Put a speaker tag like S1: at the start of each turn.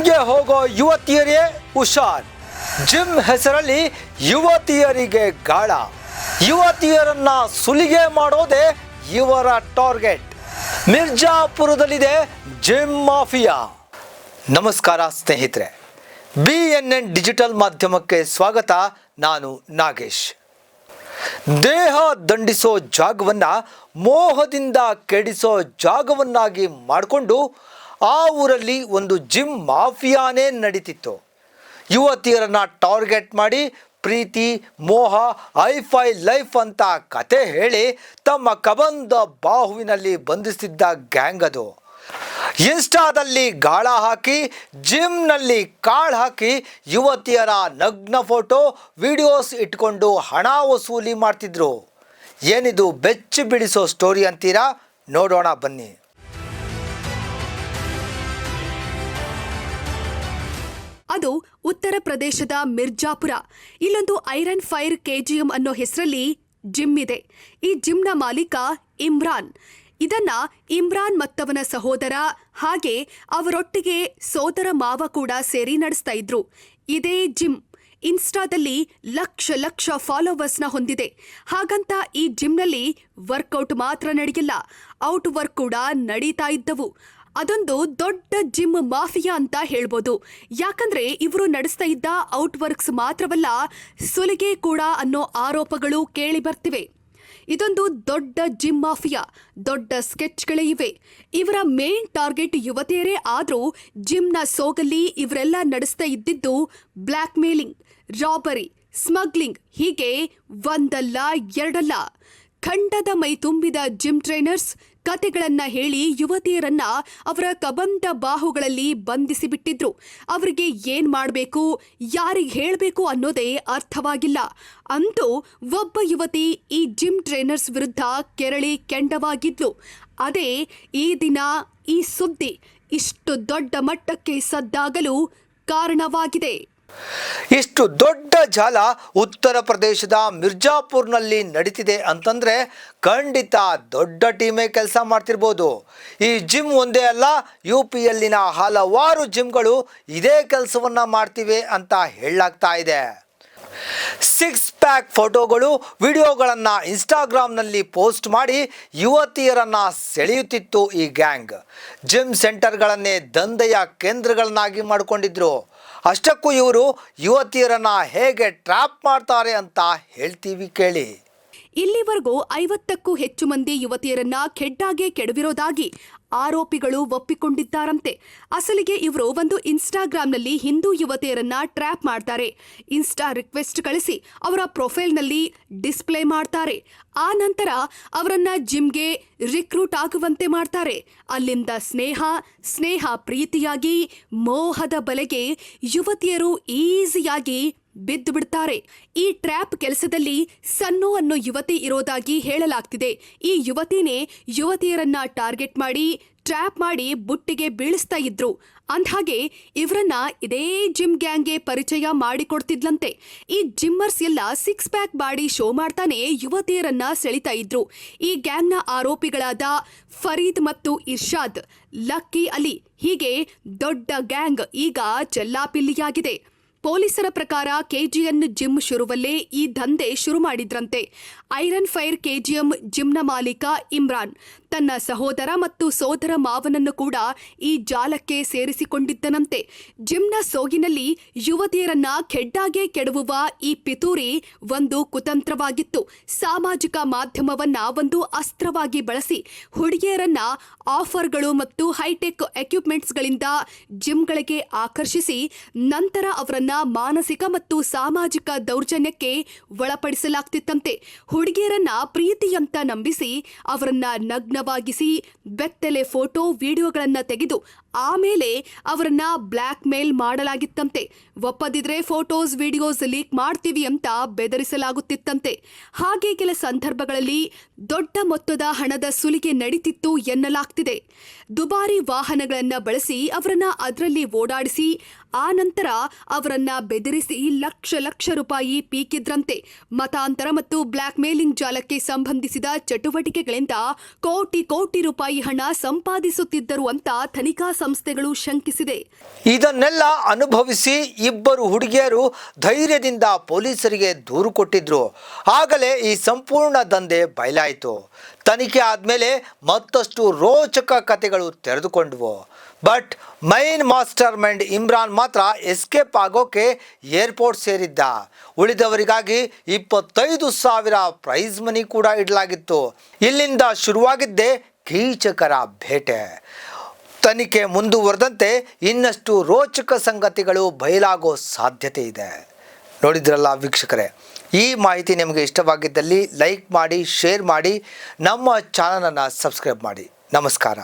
S1: ಜಿಮ್ಗೆ ಹೋಗೋ ಯುವತಿಯರೇ ಹುಷಾರ್. ಜಿಮ್ ಹೆಸರಲ್ಲಿ ಯುವತಿಯರಿಗೆ ಗಾಳ. ಯುವತಿಯರನ್ನ ಸುಲಿಗೆ ಮಾಡೋದೇ ಇವರ ಟಾರ್ಗೆಟ್. ಮಿರ್ಜಾಪುರದಲ್ಲಿದೆ gym mafia. ನಮಸ್ಕಾರ ಸ್ನೇಹಿತರೆ, BNN ಡಿಜಿಟಲ್ ಮಾಧ್ಯಮಕ್ಕೆ ಸ್ವಾಗತ. ನಾನು ನಾಗೇಶ್. ದೇಹ ದಂಡಿಸೋ ಜಾಗವನ್ನ ಮೋಹದಿಂದ ಕೆಡಿಸೋ ಜಾಗವನ್ನಾಗಿ ಮಾಡಿಕೊಂಡು ಆ ಊರಲ್ಲಿ ಒಂದು ಜಿಮ್ ಮಾಫಿಯಾನೇ ನಡೀತಿತ್ತು. ಯುವತಿಯರನ್ನ ಟಾರ್ಗೆಟ್ ಮಾಡಿ ಪ್ರೀತಿ, ಮೋಹ, ಐಫೈ ಲೈಫ್ ಅಂತ ಕತೆ ಹೇಳಿ ತಮ್ಮ ಕಬಂದ ಬಾಹುವಿನಲ್ಲಿ ಬಂಧಿಸಿದ್ದ ಗ್ಯಾಂಗ್ ಅದು. ಇನ್ಸ್ಟಾದಲ್ಲಿ ಗಾಳ ಹಾಕಿ, ಜಿಮ್ನಲ್ಲಿ ಕಾಳು ಹಾಕಿ ಯುವತಿಯರ ನಗ್ನ ಫೋಟೋ ವಿಡಿಯೋಸ್ ಇಟ್ಕೊಂಡು ಹಣ ವಸೂಲಿ ಮಾಡ್ತಿದ್ರು. ಏನಿದು ಬೆಚ್ಚಿ ಬಿಡಿಸೋ ಸ್ಟೋರಿ ಅಂತೀರಾ? ನೋಡೋಣ ಬನ್ನಿ.
S2: ಅದು ಉತ್ತರ ಪ್ರದೇಶದ ಮಿರ್ಜಾಪುರ. ಇಲ್ಲೊಂದು ಐರನ್ ಫೈರ್ KGM ಅನ್ನೋ ಹೆಸರಲ್ಲಿ ಜಿಮ್ ಇದೆ. ಈ ಜಿಮ್ನ ಮಾಲೀಕ ಇಮ್ರಾನ್. ಇದನ್ನ ಇಮ್ರಾನ್ ಮತ್ತವನ ಸಹೋದರ ಹಾಗೆ ಅವರೊಟ್ಟಿಗೆ ಸೋದರ ಮಾವ ಕೂಡ ಸೇರಿ ನಡೆಸ್ತಾ ಇದ್ರು. ಇದೇ ಜಿಮ್ ಇನ್ಸ್ಟಾದಲ್ಲಿ ಲಕ್ಷ ಫಾಲೋವರ್ಸ್ನ ಹೊಂದಿದೆ. ಹಾಗಂತ ಈ ಜಿಮ್ನಲ್ಲಿ ವರ್ಕೌಟ್ ಮಾತ್ರ ನಡೆಯಲ್ಲ, ಔಟ್ ವರ್ಕ್ ಕೂಡ ನಡೀತಾ ಇದ್ದವು. ಅದೊಂದು ದೊಡ್ಡ ಜಿಮ್ ಮಾಫಿಯಾ ಅಂತ ಹೇಳ್ಬೋದು. ಯಾಕಂದ್ರೆ ಇವರು ನಡೆಸ್ತಾ ಇದ್ದ ಔಟ್ ವರ್ಕ್ಸ್ ಮಾತ್ರವಲ್ಲ, ಸುಲಿಗೆ ಕೂಡ ಅನ್ನೋ ಆರೋಪಗಳು ಕೇಳಿ ಬರ್ತಿವೆ. ಇದೊಂದು ದೊಡ್ಡ ಜಿಮ್ ಮಾಫಿಯಾ. ದೊಡ್ಡ ಸ್ಕೆಚ್ಗಳೇ ಇವೆ. ಇವರ ಮೇನ್ ಟಾರ್ಗೆಟ್ ಯುವತಿಯರೇ ಆದ್ರೂ ಜಿಮ್ನ ಸೋಗಲ್ಲಿ ಇವರೆಲ್ಲ ನಡೆಸ್ತಾ ಇದ್ದಿದ್ದು ಬ್ಲ್ಯಾಕ್ ಮೇಲಿಂಗ್, ರಾಬರಿ, ಸ್ಮಗ್ಲಿಂಗ್, ಹೀಗೆ ಒಂದಲ್ಲ ಎರಡಲ್ಲ. ಖಂಡದ ಮೈ ತುಂಬಿದ ಜಿಮ್ ಟ್ರೈನರ್ಸ್ ಕತೆಗಳನ್ನ ಹೇಳಿ ಯುವತಿಯರನ್ನ ಅವರ ಕಬಂದ ಬಾಹುಗಳಲ್ಲಿ ಬಂಧಿಸಿ ಬಿಟ್ಟಿದ್ರು. ಅವರಿಗೆ ಏನ್ ಮಾಡಬೇಕು, ಯಾರಿಗೆ ಹೇಳಬೇಕು ಅನ್ನೋದೇ ಅರ್ಥವಾಗಿಲ್ಲ. ಅಂತೂ ಒಬ್ಬ ಯುವತಿ ಈ ಜಿಮ್ ಟ್ರೈನರ್ಸ್ ವಿರುದ್ಧ ಕೆರಳಿ ಕೆಂಡವಾಗಿದ್ಲು. ಅದೇ ಈ ದಿನ ಈ ಸುದ್ದಿ ಇಷ್ಟು ದೊಡ್ಡ ಮಟ್ಟಕ್ಕೆ ಸದ್ದಾಗಲು ಕಾರಣವಾಗಿದೆ.
S1: ಇಷ್ಟು ದೊಡ್ಡ ಜಾಲ ಉತ್ತರ ಪ್ರದೇಶದ ಮಿರ್ಜಾಪುರ್ನಲ್ಲಿ ನಡೀತಿದೆ ಅಂತಂದ್ರೆ ಖಂಡಿತ ದೊಡ್ಡ ಟೀಮೇ ಕೆಲಸ ಮಾಡ್ತಿರ್ಬೋದು. ಈ ಜಿಮ್ ಒಂದೇ ಅಲ್ಲ, UPಯಲ್ಲಿನ ಹಲವಾರು ಜಿಮ್ಗಳು ಇದೇ ಕೆಲಸವನ್ನ ಮಾಡ್ತಿವೆ ಅಂತ ಹೇಳಲಾಗ್ತಾ ಇದೆ. 6 ಪ್ಯಾಕ್ ಫೋಟೋಗಳು, ವಿಡಿಯೋಗಳನ್ನು ಇನ್ಸ್ಟಾಗ್ರಾಮ್ನಲ್ಲಿ ಪೋಸ್ಟ್ ಮಾಡಿ ಯುವತಿಯರನ್ನ ಸೆಳೆಯುತ್ತಿತ್ತು ಈ ಗ್ಯಾಂಗ್. ಜಿಮ್ ಸೆಂಟರ್ಗಳನ್ನೇ ದಂಧೆಯ ಕೇಂದ್ರಗಳನ್ನಾಗಿ ಮಾಡಿಕೊಂಡಿದ್ರು. ಅಷ್ಟಕ್ಕೂ ಇವರು ಯುವತಿಯರನ್ನ ಹೇಗೆ ಟ್ರ್ಯಾಪ್ ಮಾಡ್ತಾರೆ ಅಂತ ಹೇಳ್ತೀವಿ ಕೇಳಿ.
S2: ಇಲ್ಲಿವರೆಗೂ 50ಕ್ಕೂ ಹೆಚ್ಚು ಮಂದಿ ಯುವತಿಯರನ್ನ ಖೆಡ್ಡಾಗೆ ಕೆಡವಿರೋದಾಗಿ ಆರೋಪಿಗಳು ಒಪ್ಪಿಕೊಂಡಿದ್ದಾರಂತೆ. ಅಸಲಿಗೆ ಇವರು ಒಂದು ಇನ್ಸ್ಟಾಗ್ರಾಂನಲ್ಲಿ ಹಿಂದೂ ಯುವತಿಯರನ್ನ ಟ್ರ್ಯಾಪ್ ಮಾಡ್ತಾರೆ. ಇನ್ಸ್ಟಾ ರಿಕ್ವೆಸ್ಟ್ ಕಳಿಸಿ ಅವರ ಪ್ರೊಫೈಲ್ನಲ್ಲಿ ಡಿಸ್ಪ್ಲೇ ಮಾಡ್ತಾರೆ. ಆ ನಂತರ ಅವರನ್ನ ಜಿಮ್ಗೆ ರಿಕ್ರೂಟ್ ಆಗುವಂತೆ ಮಾಡ್ತಾರೆ. ಅಲ್ಲಿಂದ ಸ್ನೇಹ ಪ್ರೀತಿಯಾಗಿ ಮೋಹದ ಬಲೆಗೆ ಯುವತಿಯರು ಈಸಿಯಾಗಿ ಬಿದ್ದು ಬಿಡ್ತಾರೆ. ಈ ಟ್ರ್ಯಾಪ್ ಕೆಲಸದಲ್ಲಿ ಸನ್ನು ಅನ್ನೋ ಯುವತಿ ಇರೋದಾಗಿ ಹೇಳಲಾಗ್ತಿದೆ. ಈ ಯುವತಿನೇ ಯುವತಿಯರನ್ನ ಟಾರ್ಗೆಟ್ ಮಾಡಿ ಟ್ರ್ಯಾಪ್ ಮಾಡಿ ಬುಟ್ಟಿಗೆ ಬೀಳಿಸ್ತಾ ಇದ್ರು. ಅಂದ್ಹಾಗೆ ಇವರನ್ನ ಇದೇ ಜಿಮ್ ಗ್ಯಾಂಗ್ಗೆ ಪರಿಚಯ ಮಾಡಿಕೊಡ್ತಿದ್ಲಂತೆ. ಈ ಜಿಮ್ಮರ್ಸ್ ಎಲ್ಲ 6 ಪ್ಯಾಕ್ ಬಾಡಿ ಶೋ ಮಾಡ್ತಾನೆ ಯುವತಿಯರನ್ನ ಸೆಳಿತಾ ಇದ್ರು. ಈ ಗ್ಯಾಂಗ್ನ ಆರೋಪಿಗಳಾದ ಫರೀದ್ ಮತ್ತು ಇರ್ಷಾದ್, ಲಕ್ಕಿ ಅಲಿ, ಹೀಗೆ ದೊಡ್ಡ ಗ್ಯಾಂಗ್ ಈಗ ಚೆಲ್ಲಾಪಿಲ್ಲಿಯಾಗಿದೆ. ಪೊಲೀಸರ ಪ್ರಕಾರ KGN ಜಿಮ್ ಶುರುವಲ್ಲೇ ಈ ದಂಧೆ ಶುರು ಮಾಡಿದ್ರಂತೆ. ಐರನ್ ಫೈರ್ KGM ಜಿಮ್ನ ಮಾಲೀಕ ಇಮ್ರಾನ್ ತನ್ನ ಸಹೋದರ ಮತ್ತು ಸೋದರ ಮಾವನನ್ನು ಕೂಡ ಈ ಜಾಲಕ್ಕೆ ಸೇರಿಸಿಕೊಂಡಿದ್ದನಂತೆ. ಜಿಮ್ನ ಸೋಗಿನಲ್ಲಿ ಯುವತಿಯರನ್ನ ಖೆಡ್ಡಾಗೆ ಕೆಡವುವ ಈ ಪಿತೂರಿ ಒಂದು ಕುತಂತ್ರವಾಗಿತ್ತು. ಸಾಮಾಜಿಕ ಮಾಧ್ಯಮವನ್ನ ಒಂದು ಅಸ್ತ್ರವಾಗಿ ಬಳಸಿ ಹುಡುಗಿಯರನ್ನ ಆಫರ್ಗಳು ಮತ್ತು ಹೈಟೆಕ್ ಎಕ್ವಿಪ್ಮೆಂಟ್ಸ್ಗಳಿಂದ ಜಿಮ್ಗಳಿಗೆ ಆಕರ್ಷಿಸಿ ನಂತರ ಅವರನ್ನ ಮಾನಸಿಕ ಮತ್ತು ಸಾಮಾಜಿಕ ದೌರ್ಜನ್ಯಕ್ಕೆ ಒಳಪಡಿಸಲಾಗ್ತಿತ್ತಂತೆ. ಹುಡುಗಿಯರನ್ನ ಪ್ರೀತಿಯಂತ ನಂಬಿಸಿ ಅವರನ್ನ ನಗ್ನವಾಗಿಸಿ ಬೆತ್ತಲೆ ಫೋಟೋ ವಿಡಿಯೋಗಳನ್ನ ತೆಗೆದು ಆಮೇಲೆ ಅವರನ್ನ ಬ್ಲ್ಯಾಕ್ ಮೇಲ್ ಮಾಡಲಾಗಿತ್ತಂತೆ. ಒಪ್ಪದಿದ್ರೆ ಫೋಟೋಸ್ ವಿಡಿಯೋಸ್ ಲೀಕ್ ಮಾಡ್ತೀವಿ ಅಂತ ಬೆದರಿಸಲಾಗುತ್ತಿತ್ತಂತೆ. ಹಾಗೆ ಕೆಲ ಸಂದರ್ಭಗಳಲ್ಲಿ ದೊಡ್ಡ ಮೊತ್ತದ ಹಣದ ಸುಲಿಗೆ ನಡೀತಿತ್ತು ಎನ್ನಲಾಗ್ತಿದೆ. ದುಬಾರಿ ವಾಹನಗಳನ್ನ ಬಳಸಿ ಅವರನ್ನ ಅದರಲ್ಲಿ ಓಡಾಡಿಸಿ ಆ ನಂತರ ಅವರನ್ನ ಬೆದರಿಸಿ ಲಕ್ಷ ರೂಪಾಯಿ ಪೀಕಿದ್ರಂತೆ. ಮತಾಂತರ ಮತ್ತು ಬ್ಲ್ಯಾಕ್ ಮೇಲಿಂಗ್ ಜಾಲಕ್ಕೆ ಸಂಬಂಧಿಸಿದ ಚಟುವಟಿಕೆಗಳಿಂದ ಕೋಟಿ ರೂಪಾಯಿ ಹಣ ಸಂಪಾದಿಸುತ್ತಿದ್ದರು ಅಂತ ತನಿಖಾ ಸಂಸ್ಥೆಗಳು ಶಂಕಿಸಿದೆ.
S1: ಇದನ್ನೆಲ್ಲ ಅನುಭವಿಸಿ ಇಬ್ಬರು ಹುಡುಗಿಯರು ಧೈರ್ಯದಿಂದ ಪೊಲೀಸರಿಗೆ ದೂರು ಕೊಟ್ಟಿದ್ರು. ಆಗಲೇ ಈ ಸಂಪೂರ್ಣ ದಂಧೆ ಬಯಲಾಯಿತು. ತನಿಖೆ ಆದಮೇಲೆ ಮತ್ತಷ್ಟು ರೋಚಕ ಕಥೆಗಳು ತೆರೆದುಕೊಂಡವು. ಬಟ್ ಮೈನ್ ಮಾಸ್ಟರ್ ಮೈಂಡ್ ಇಮ್ರಾನ್ ಮಾತ್ರ ಎಸ್ಕೇಪ್ ಆಗೋಕೆ ಏರ್ಪೋರ್ಟ್ ಸೇರಿದ್ದ. ಉಳಿದವರಿಗಾಗಿ 25,000 ಪ್ರೈಸ್ ಮನಿ ಕೂಡ ಇಡಲಾಗಿತ್ತು. ಇಲ್ಲಿಂದ ಶುರುವಾಗಿದ್ದೇ ಕೀಚಕರ ಬೇಟೆ. ತನಿಖೆ ಮುಂದುವರೆದಂತೆ ಇನ್ನಷ್ಟು ರೋಚಕ ಸಂಗತಿಗಳು ಬಯಲಾಗೋ ಸಾಧ್ಯತೆ ಇದೆ. ನೋಡಿದ್ರಲ್ಲ ವೀಕ್ಷಕರೇ, ಈ ಮಾಹಿತಿ ನಿಮಗೆ ಇಷ್ಟವಾಗಿದ್ದಲ್ಲಿ ಲೈಕ್ ಮಾಡಿ, ಶೇರ್ ಮಾಡಿ, ನಮ್ಮ ಚಾನಲನ್ನು ಸಬ್ಸ್ಕ್ರೈಬ್ ಮಾಡಿ. ನಮಸ್ಕಾರ.